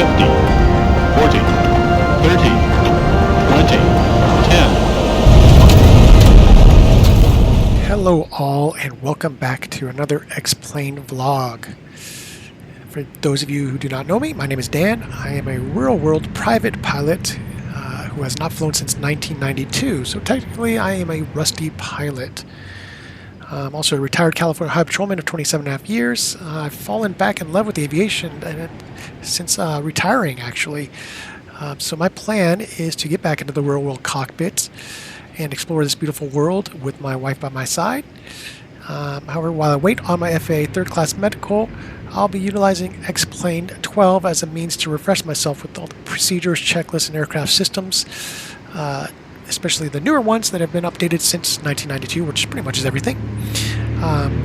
50, 40, 30, 20, 10. Hello all, and welcome back to another XPlane vlog. For those of you who do not know me, my name is Dan. I am a real-world private pilot who has not flown since 1992, so technically I am a rusty pilot. I'm also a retired California High Patrolman of 27 and a half years. I've fallen back in love with aviation since retiring, actually. So my plan is to get back into the real-world cockpit and explore this beautiful world with my wife by my side. However, while I wait on my FAA third-class medical, I'll be utilizing XPlane 12 as a means to refresh myself with all the procedures, checklists, and aircraft systems, especially the newer ones that have been updated since 1992, which pretty much is everything.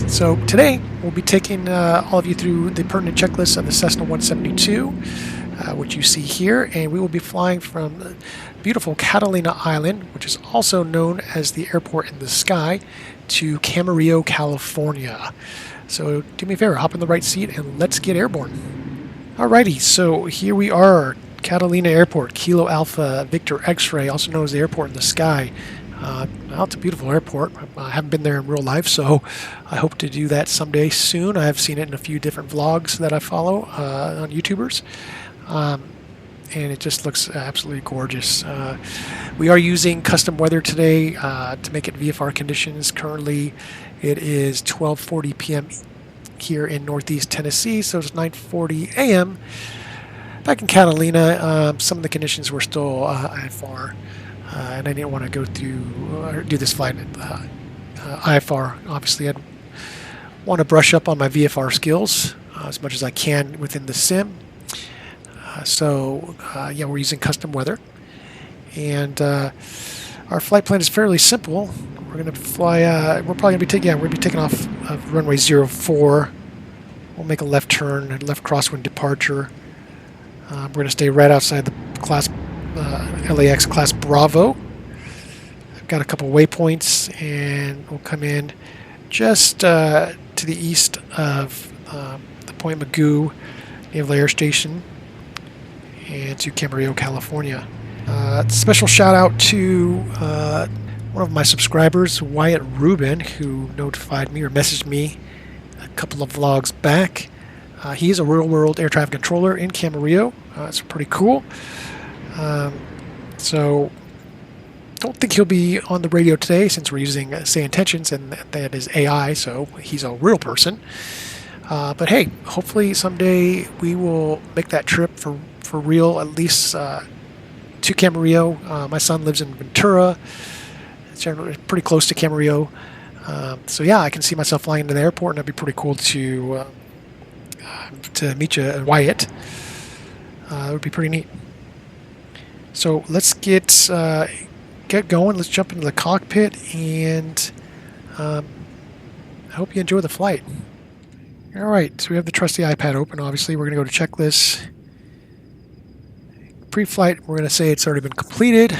So today, we'll be taking all of you through the pertinent checklist of the Cessna 172, which you see here, and we will be flying from beautiful Catalina Island, which is also known as the airport in the sky, to Camarillo, California. So do me a favor, hop in the right seat and let's get airborne. Alrighty, so here we are, Catalina Airport, Kilo Alpha Victor X-Ray, also known as the airport in the sky. Well, it's a beautiful airport. I haven't been there in real life, so I hope to do that someday soon. I've seen it in a few different vlogs that I follow on YouTubers. And it just looks absolutely gorgeous. We are using custom weather today to make it VFR conditions. Currently, it is 12:40 p.m. here in Northeast Tennessee, so it's 9:40 a.m. Back in Catalina. Some of the conditions were still IFR, and I didn't want to go through or do this flight IFR. Obviously, I'd want to brush up on my VFR skills as much as I can within the sim. Yeah, we're using custom weather, and our flight plan is fairly simple. We're going to fly. We're probably going to be we're going to be taking off of runway 04. We'll make a left turn, left crosswind departure. We're going to stay right outside the class LAX class Bravo. I've got a couple waypoints, and we'll come in just to the east of the Point Magoo Naval Air Station, and to Camarillo, California. Special shout out to one of my subscribers, Wyatt Rubin, who notified me or messaged me a couple of vlogs back. He's a real-world air traffic controller in Camarillo. It's pretty cool. So don't think he'll be on the radio today since we're using SayIntentions, and that is AI, so he's a real person. But hey, hopefully someday we will make that trip for real, at least to Camarillo. My son lives in Ventura. It's pretty close to Camarillo. So yeah, I can see myself flying into the airport, and that'd be pretty cool to meet you, Wyatt. It would be pretty neat. So let's get going. Let's jump into the cockpit, and I hope you enjoy the flight. All right, so we have the trusty iPad open. Obviously, we're going to go to checklist. Pre-flight, we're going to say it's already been completed.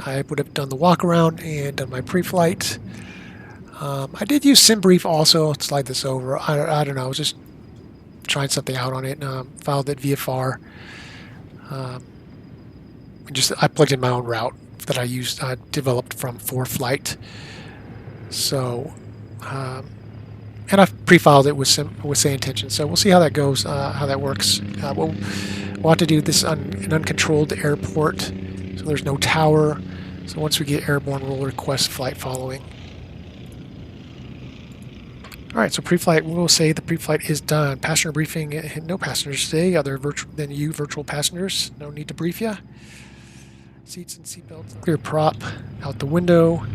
I would have done the walk around and done my pre-flight. I did use SimBrief also. I'll slide this over. I don't know. I was just trying something out on it. Filed it VFR. I plugged in my own route that I used. I developed from ForeFlight. So, and I've pre-filed it with SayIntentions. So we'll see how that goes. How that works. We'll have to do this on an uncontrolled airport, so there's no tower. So once we get airborne, we'll request flight following. All right, so pre-flight, we'll say the pre-flight is done. Passenger briefing, no passengers today, other than you virtual passengers. No need to brief you. Seats and seatbelts. Clear prop out the window,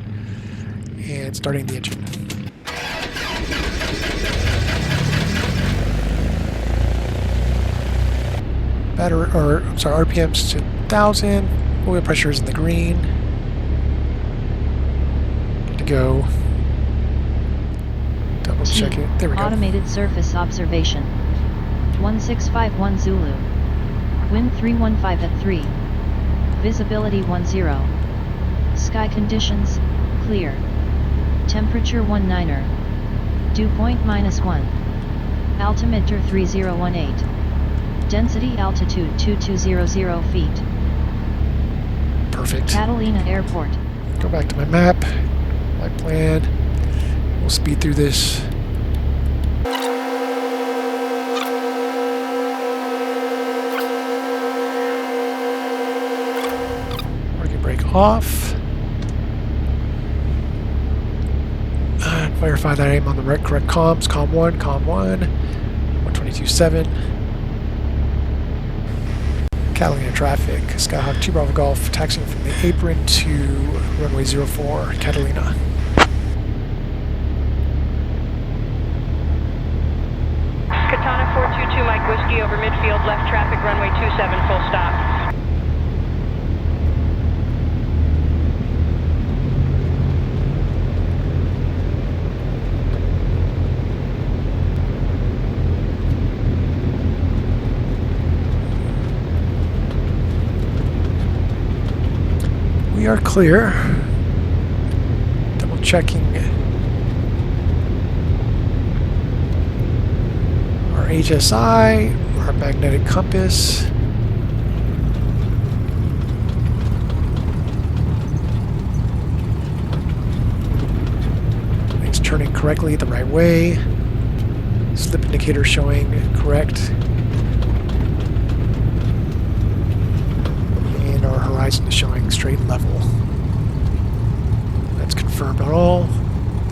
and starting the engine. RPMs to 1,000. Oil pressure is in the green. Good to go. Double check it. There we go. Automated surface observation. 1651 Zulu. Wind 315 at 3. Visibility 10. Sky conditions, clear. Temperature 19er. Dew point -1. Altimeter 3018. Density altitude 2200 feet. Perfect. Catalina Airport. Go back to my map, my plan. We'll speed through this. Parking brake off. And verify that I'm on the correct comms. Com 1, 122.7. Catalina traffic. Skyhawk 2 Bravo Golf, taxiing from the apron to runway 04, Catalina. Katana 422 Mike Whiskey over midfield, left traffic, runway 27, full stop. We are clear. Double checking our HSI, our magnetic compass. Things turning correctly the right way. Slip indicator showing correct. Our horizon is showing straight and level. That's confirmed on all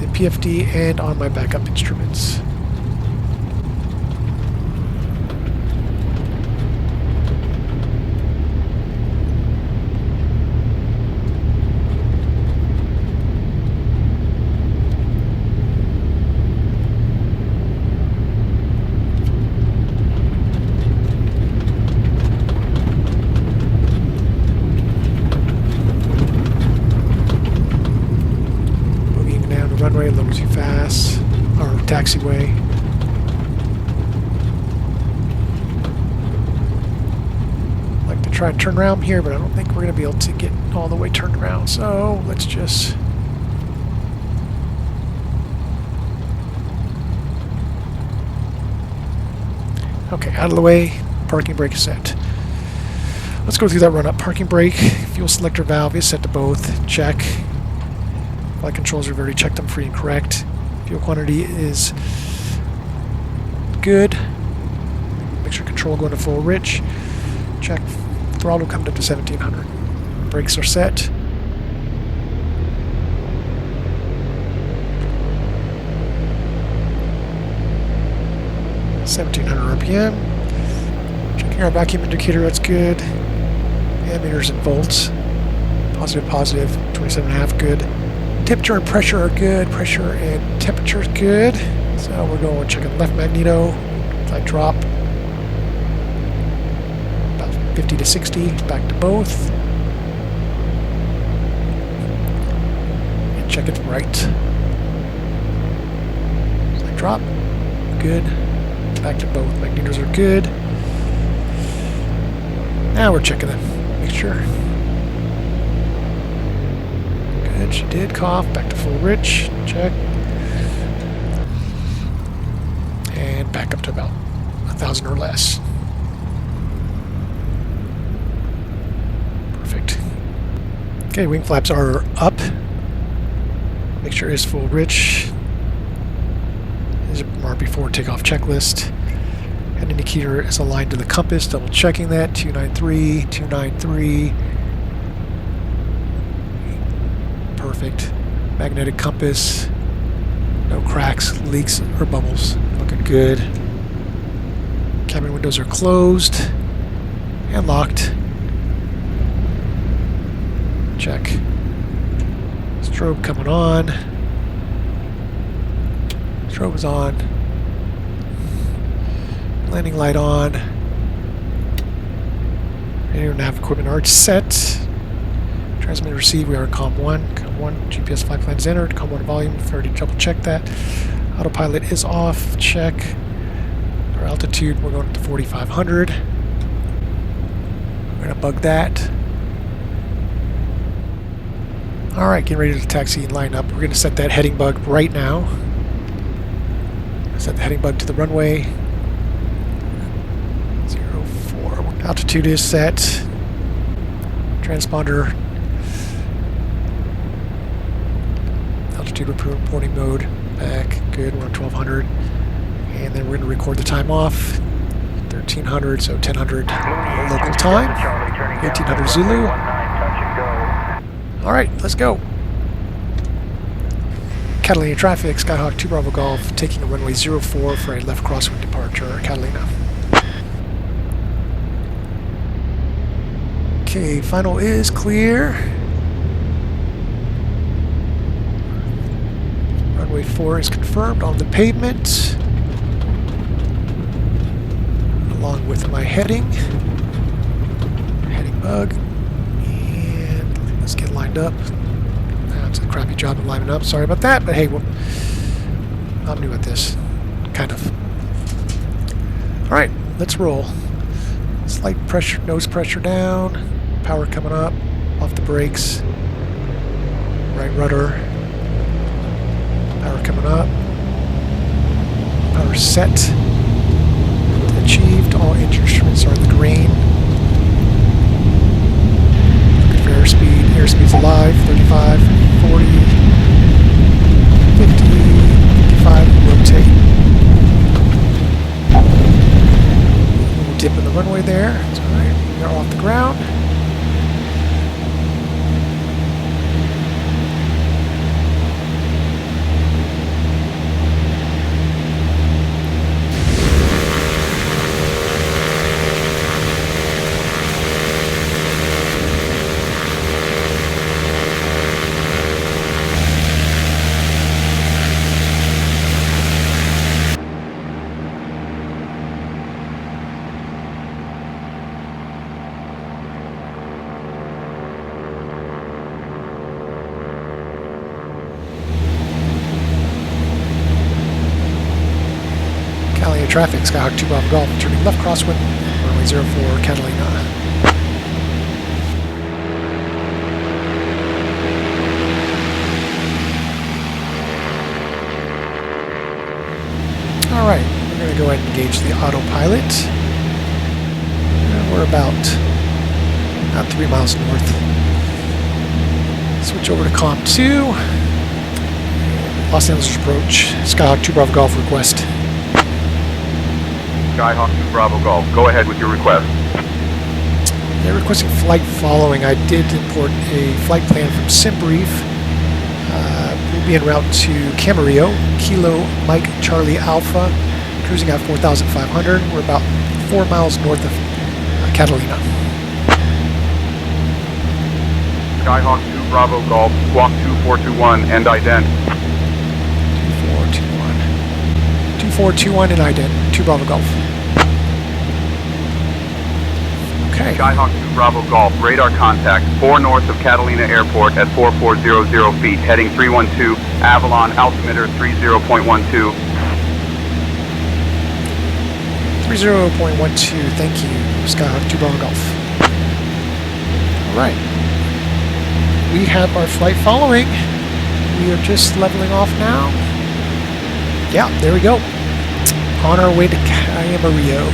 the PFD and on my backup instruments. Runway a little too fast, or taxiway. I'd like to try and turn around here, but I don't think we're going to be able to get all the way turned around, so let's just... Okay, out of the way, parking brake is set. Let's go through that run-up. Parking brake, fuel selector valve is set to both, check. Flight controls, we've already checked them free and correct. Fuel quantity is good. Mixture control going to full rich. Check. Throttle coming up to 1700. Brakes are set. RPM. Checking our vacuum indicator, that's good. Ammeters and volts. Positive, positive. 27.5, good. Temperature and pressure are good. Pressure and temperature is good. So we're going to check the left magneto. If I drop about 50 to 60, back to both. And check it right. So I drop. Good. Back to both. Magnetos are good. Now we're checking the mixture. Good, she did cough. Back to full rich. Check. And back up to about 1,000 or less. Perfect. Okay, wing flaps are up. Mixture is full rich. This is marked before takeoff checklist. Head indicator is aligned to the compass. Double checking that. 293, 293. Perfect. Magnetic compass. No cracks, leaks, or bubbles. Looking good. Cabin windows are closed and locked. Check. Strobe coming on. Strobe is on. Landing light on. Radio nav equipment are set. Transmit and receive, we are COM 1. COM 1, GPS flight plan is entered. COM 1 volume, we've already double checked that. Autopilot is off, check. Our altitude, we're going to 4,500. We're going to bug that. Alright, getting ready to taxi and line up. We're going to set that heading bug right now. Set the heading bug to the runway. Altitude is set. Transponder. Altitude reporting mode. Back. Good. We're on 1200. And then we're going to record the time off. 1300, so 1000 local time. 1800 Zulu. Alright, let's go. Catalina traffic, Skyhawk 2 Bravo Golf, taking a runway 04 for a left crosswind departure, Catalina. Okay, final is clear. Runway 4 is confirmed on the pavement, along with my heading bug, and let's get lined up. That's a crappy job of lining up, sorry about that, but hey, well, I'm new at this, kind of. Alright, let's roll. Slight pressure, nose pressure down, power coming up, off the brakes, right rudder, power coming up, power set, achieved, all engine instruments are in the green. Looking for airspeed's alive, 35, 40, 50, 55, rotate. Little dip in the runway there, it's alright, we are off the ground. Traffic, Skyhawk 2 Bravo Golf, turning left crosswind, runway 04, Catalina. Alright, we're going to go ahead and engage the autopilot. We're about 3 miles north. Switch over to COM 2. Los Angeles approach, Skyhawk 2 Bravo Golf request. Skyhawk 2 Bravo Golf, go ahead with your request. They're requesting flight following. I did import a flight plan from SimBrief. We'll be en route to Camarillo, Kilo Mike Charlie Alpha, cruising at 4,500. We're about 4 miles north of Catalina. Skyhawk 2 Bravo Golf, squawk 2421 and ident. 2421 and ident, 2 Bravo Golf. Okay. Skyhawk 2 Bravo Golf, radar contact, 4 north of Catalina Airport at 4400 feet, heading 312, Avalon, altimeter 30.12. 30.12, thank you, Skyhawk 2 Bravo Golf. Alright. We have our flight following. We are just leveling off now. Yeah, there we go. On our way to Camarillo.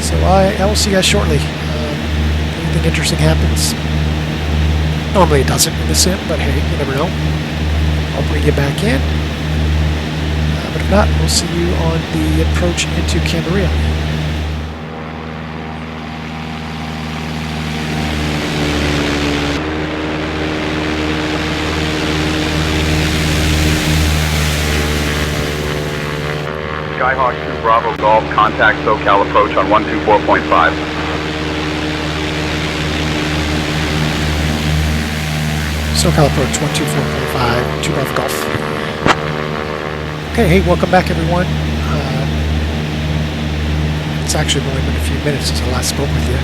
So I will see you guys shortly. Anything interesting happens. Normally it doesn't in the sim, but hey, you never know. I'll bring you back in. But if not, we'll see you on the approach into Camarillo. Skyhawk 2 Bravo Golf, contact SoCal approach on 124.5. SoCal approach 124.5, 2 Bravo Golf. Okay, hey, welcome back everyone. It's actually only been a few minutes since I last spoke with you.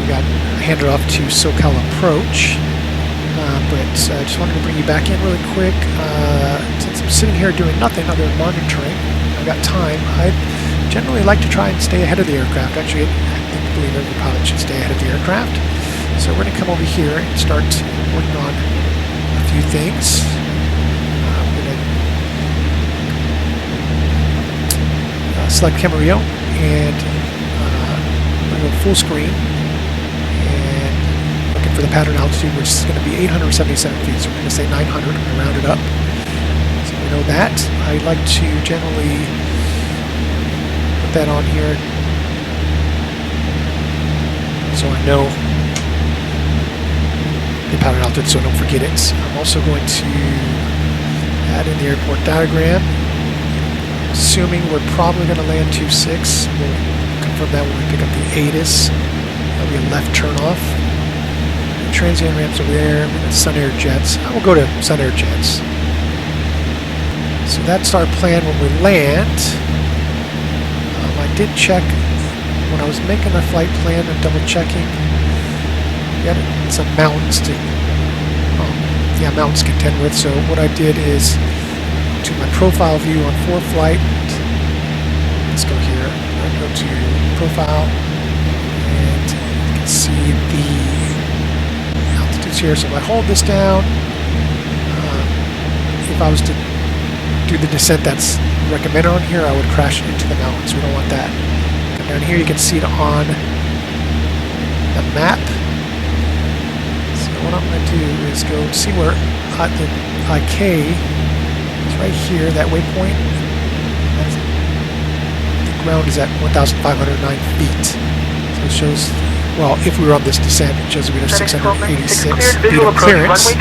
We got handed off to SoCal approach. But I just wanted to bring you back in really quick. Since I'm sitting here doing nothing other than monitoring, I've got time. I generally like to try and stay ahead of the aircraft. Actually, I believe every pilot should stay ahead of the aircraft. So we're going to come over here and start working on a few things. I'm going to select Camarillo and going to go full screen and looking for the pattern altitude, which is going to be 877 feet. So we're going to say 900 and round it up. So we know that. I like to generally put that on here so I know the pattern altitude so I don't forget it. I'm also going to add in the airport diagram. Assuming we're probably going to land 26, we'll confirm that when we pick up the ATIS. That'll be a left turn off. The transient ramps over there. We got Sun Air jets. I will go to Sun Air jets. So that's our plan when we land. I did check when I was making my flight plan and double checking. We got some mountains to mountains to contend with. So what I did is to my profile view on ForeFlight. Let's go here. I'll go to profile, and you can see the altitudes here. So if I hold this down, if I was to do the descent that's recommended on here, I would crash into the mountains. We don't want that. Come down here, you can see it on the map. So what I'm going to do is go see where the IK is right here, that waypoint. The ground is at 1,509 feet. So it shows, well, if we were on this descent, it shows we have 686 feet of clearance.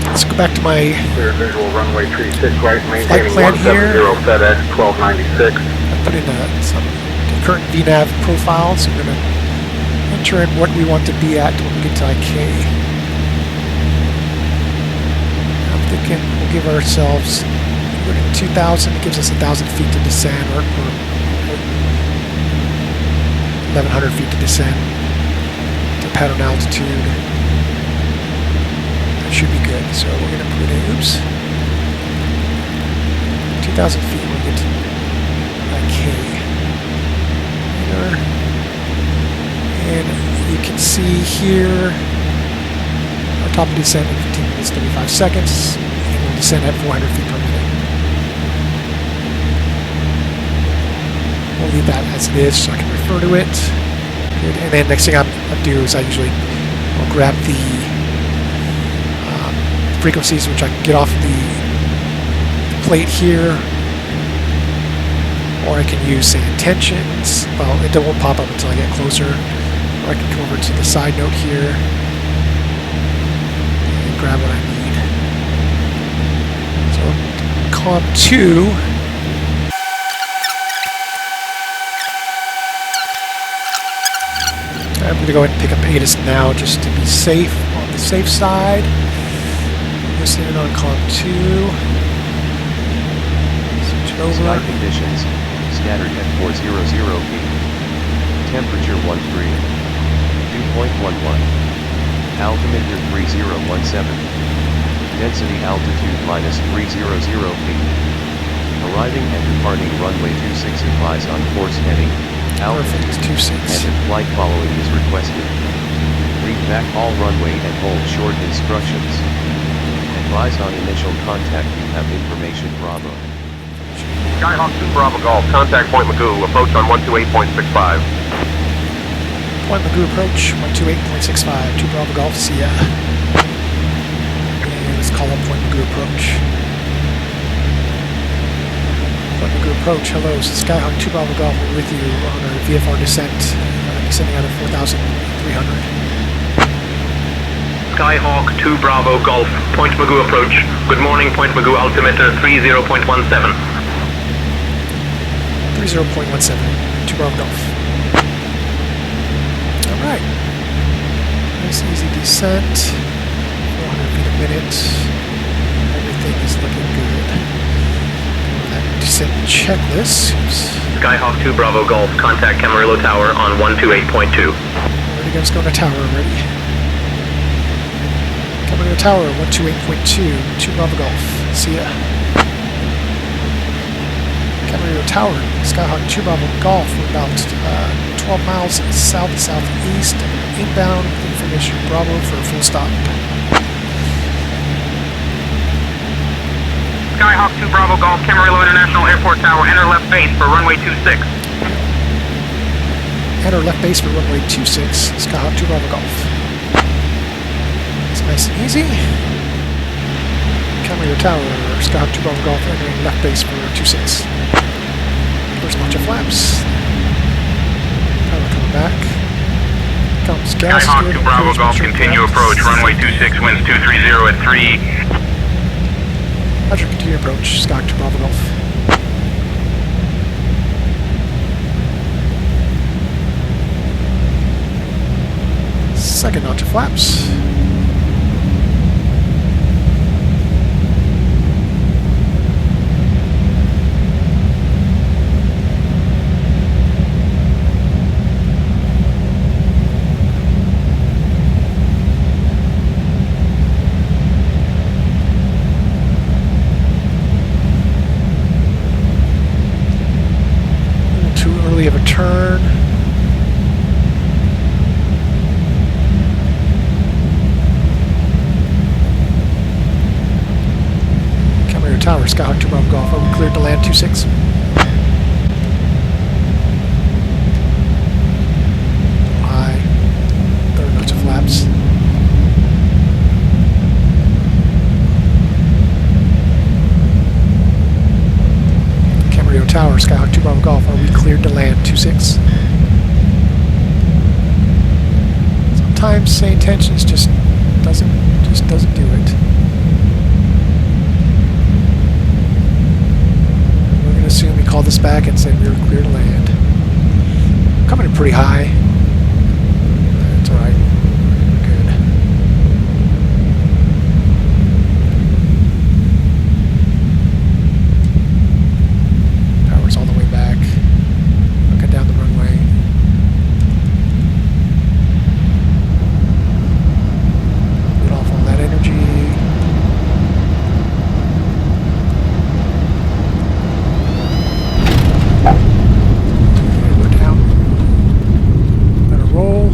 Let's go back to my visual runway 36 right, flight plan here. FedEx 1296. I put in some current VNAV profile, so we're going to enter in what we want to be at when we get to IK. I'm thinking we'll give ourselves, we're at 2,000, it gives us 1,000 feet to descend, or 1,100 feet to descend to pattern altitude. That should be good. So we're going to put in, 2,000 feet, we'll get to IK. And you can see here, our top of descent in 15 minutes, 35 seconds, and we'll descend at 400 feet per minute. We'll leave that as it is so I can refer to it. Good. And then next thing I'll do is I'll grab the frequencies which I can get off the plate here, or I can use SayIntentions. Well, it won't pop up until I get closer. Or I can come over to the side note here and grab what I need. So, COM2. I'm going to go ahead and pick up ATIS now just to be safe, on the safe side. Listening on COM2. Switch it over. Sky conditions, scattered at 400 feet. Temperature 13. Dew point 11. Altimeter 3017. Density altitude minus 300 feet. Arriving and departing runway 26 advise on course heading. Altitude 26. And if flight following is requested. Read back all runway and hold short instructions. Advise on initial contact. You have information. Bravo. Skyhawk 2 Bravo Golf, contact Point Magoo, approach on 128.65. Point Magoo approach, 128.65, 2 Bravo Golf, see ya. And let's call up Point Magoo approach. Point Magoo approach, hello, Skyhawk 2 Bravo Golf, we're with you on our VFR descent, descending out of 4,300. Skyhawk 2 Bravo Golf, Point Magoo approach. Good morning, Point Magoo, altimeter 30.17. 30.17, 2 Bravo Golf. Alright. Nice easy descent. 400 feet a minute. Everything is looking good. That descent checklist. Skyhawk 2 Bravo Golf, contact Camarillo Tower on 128.2. Already guys going to tower already. Camarillo Tower, 128.2, 2 Bravo Golf. See ya. Camarillo Tower, Skyhawk 2 Bravo Golf. We're about 12 miles south-southeast. Inbound information Bravo for a full stop. Skyhawk 2 Bravo Golf, Camarillo International Airport Tower, enter left base for runway 26. enter left base for runway 26, Skyhawk 2 Bravo Golf. It's nice and easy. Camarillo Tower, Skyhawk 2 Bravo Golf, entering left base for 26. First launch of flaps. Power coming back. Comes gas. Skyhawk 2 Bravo Golf, continue approach. Runway 26, winds 230 at 3. Roger, continue approach. Skyhawk 2 Bravo Golf. Second launch of flaps. Of a turn. Camarillo Tower, Skyhawk 2 Bravo Golf. Are we cleared to land 26? High. Third notch of flaps. Tower, Skyhawk 2 Bravo Golf. Are we cleared to land 26? Sometimes SayIntentions just doesn't do it. We're gonna assume he called us back and said we were clear to land. Coming in pretty high. That's alright. We're good. All the way back. Looking down the runway. Get off all that energy. Okay, we're down. Better roll.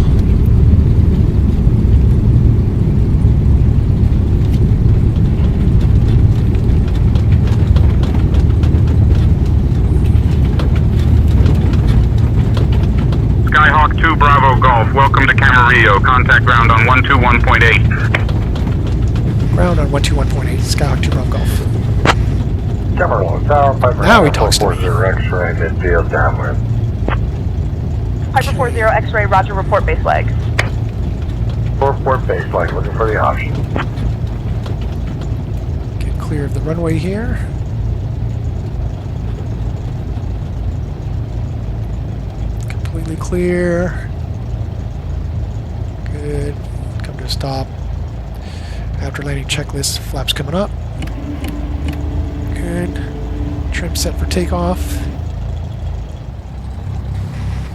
Skyhawk 2 Bravo Golf, welcome to Camarillo. Contact ground on 121.8. Ground on 121.8, Skyhawk 2 Bravo Golf. Camarillo Tower, Piper Now he talks to me. 440 X-ray, midfield downwind. Piper 40 X-ray, roger, report base leg. Report base leg, looking for the option. Get clear of the runway here. Completely clear. Good. Come to a stop. After landing checklist, flaps coming up. Good. Trim set for takeoff.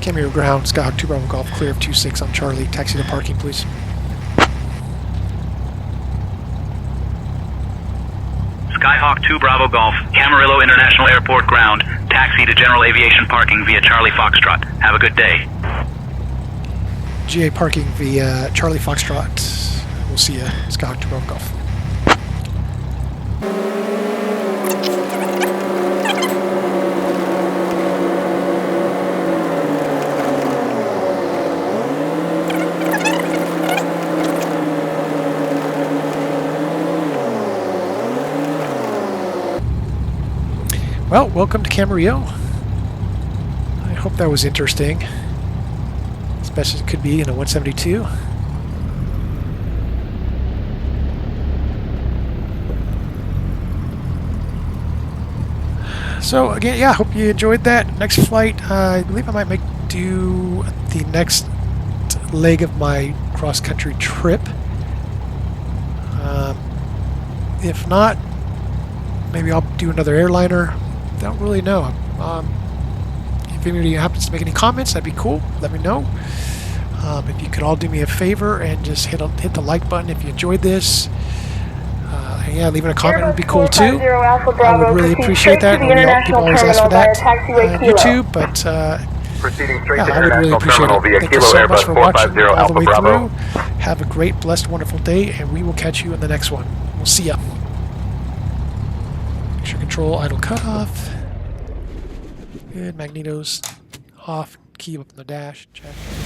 Camarillo ground, Skyhawk 2 Bravo Golf, clear of 26 on Charlie. Taxi to parking, please. Skyhawk 2 Bravo Golf, Camarillo International Airport ground. Taxi to General Aviation parking via Charlie Foxtrot. Have a good day. GA parking via Charlie Foxtrot. We'll see you, Skyhawk 2 Bravo Golf. Well, welcome to Camarillo. I hope that was interesting. Especially it could be in a 172. So again, yeah, I hope you enjoyed that. Next flight, I believe I might do the next leg of my cross-country trip. If not, maybe I'll do another airliner. Don't really know. If anybody happens to make any comments, that'd be cool. Let me know. If you could all do me a favor and just hit the like button if you enjoyed this. Yeah, leaving a comment would be cool too. I would really appreciate that. People always ask for that on YouTube, but yeah, I would really appreciate it. Thank you so much for watching all the way through. Have a great, blessed, wonderful day, and we will catch you in the next one. We'll see ya. Make sure control idle cutoff. Good, magnetos off. key up on the dash, check.